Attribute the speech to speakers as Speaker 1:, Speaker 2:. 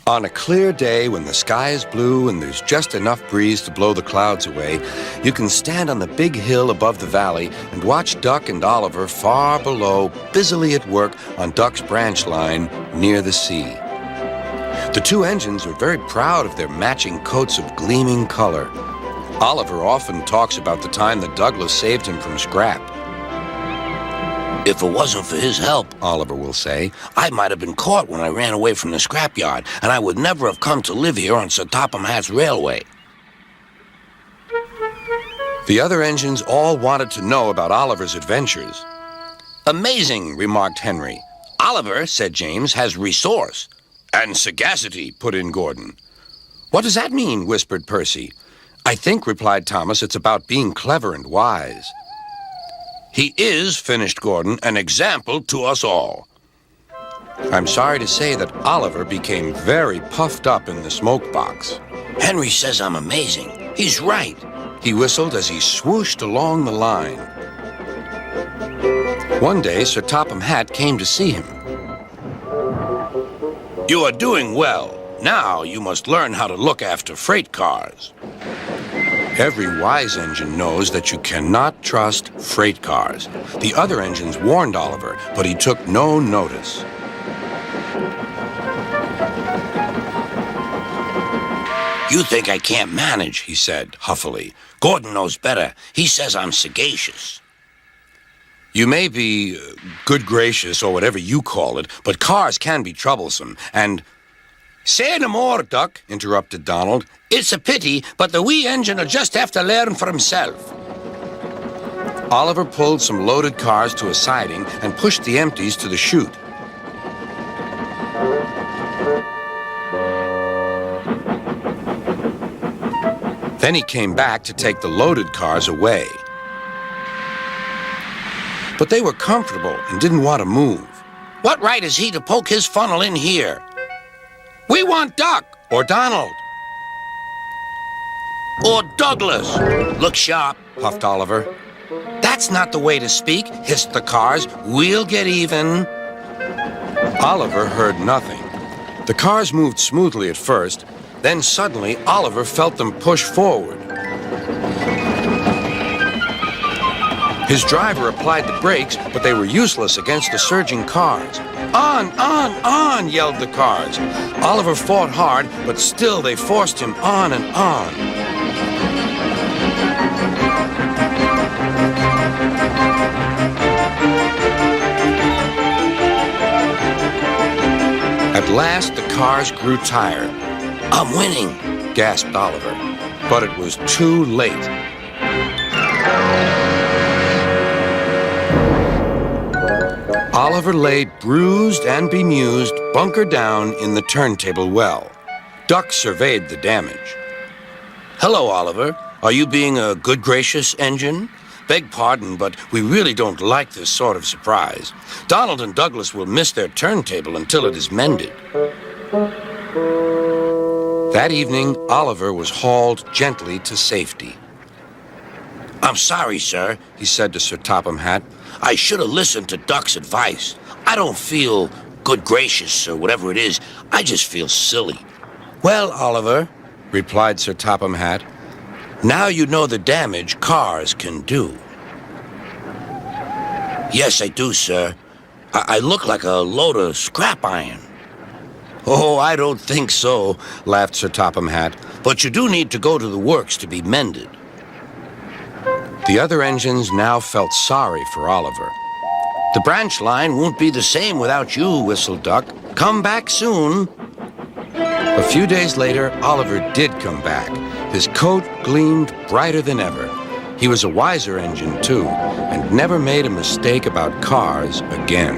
Speaker 1: On a clear day when the sky is blue and there's just enough breeze to blow the clouds away, you can stand on the big hill above the valley and watch Duck and Oliver far below, busily at work on Duck's branch line near the sea. The two engines are very proud of their matching coats of gleaming color. Oliver often talks about the time that Douglas saved him from scrap.
Speaker 2: If it wasn't for his help, Oliver will say, I might have been caught when I ran away from the scrapyard, and I would never have come to live here on Sir Topham Hatt's railway.
Speaker 1: The other engines all wanted to know about Oliver's adventures.
Speaker 2: Amazing, remarked Henry. Oliver, said James, has resource.
Speaker 1: And sagacity, put in Gordon. What does that mean? Whispered Percy. I think, replied Thomas, it's about being clever and wise.
Speaker 2: He is, finished Gordon, an example to us all.
Speaker 1: I'm sorry to say that Oliver became very puffed up in the smoke box.
Speaker 2: Henry says I'm amazing. He's right.
Speaker 1: He whistled as he swooshed along the line. One day, Sir Topham Hatt came to see him.
Speaker 2: You are doing well. Now you must learn how to look after freight cars.
Speaker 1: Every wise engine knows that you cannot trust freight cars. The other engines warned Oliver, but he took no notice.
Speaker 2: You think I can't manage, he said huffily. Gordon knows better. He says I'm sagacious.
Speaker 1: You may be good gracious or whatever you call it, but cars can be troublesome, and...
Speaker 2: Say no more, Duck, interrupted Donald. It's a pity, but the wee engine'll just have to learn for himself.
Speaker 1: Oliver pulled some loaded cars to a siding and pushed the empties to the chute. Then he came back to take the loaded cars away. But they were comfortable and didn't want to move.
Speaker 2: What right has he to poke his funnel in here? We want Duck.
Speaker 1: Or Donald.
Speaker 2: Or Douglas. Look sharp,
Speaker 1: puffed Oliver.
Speaker 2: That's not the way to speak, hissed the cars. We'll get even.
Speaker 1: Oliver heard nothing. The cars moved smoothly at first, then suddenly Oliver felt them push forward. His driver applied the brakes, but they were useless against the surging cars. On, yelled the cars. Oliver fought hard, but still they forced him on and on. At last, the cars grew tired.
Speaker 2: I'm winning,
Speaker 1: gasped Oliver, but it was too late. Oliver lay bruised and bemused, bunker down in the turntable well. Duck surveyed the damage.
Speaker 2: Hello, Oliver. Are you being a good gracious engine? Beg pardon, but we really don't like this sort of surprise. Donald and Douglas will miss their turntable until it is mended.
Speaker 1: That evening, Oliver was hauled gently to safety.
Speaker 2: I'm sorry, sir, he said to Sir Topham Hatt. I should have listened to Duck's advice. I don't feel good gracious or whatever it is. I just feel silly. Well, Oliver, replied Sir Topham Hatt, now you know the damage cars can do. Yes, I do, sir. I look like a load of scrap iron. Oh, I don't think so, laughed Sir Topham Hatt. But you do need to go to the works to be mended.
Speaker 1: The other engines now felt sorry for Oliver.
Speaker 2: The branch line won't be the same without you, whistled Duck. Come back soon.
Speaker 1: A few days later, Oliver did come back. His coat gleamed brighter than ever. He was a wiser engine, too, and never made a mistake about cars again.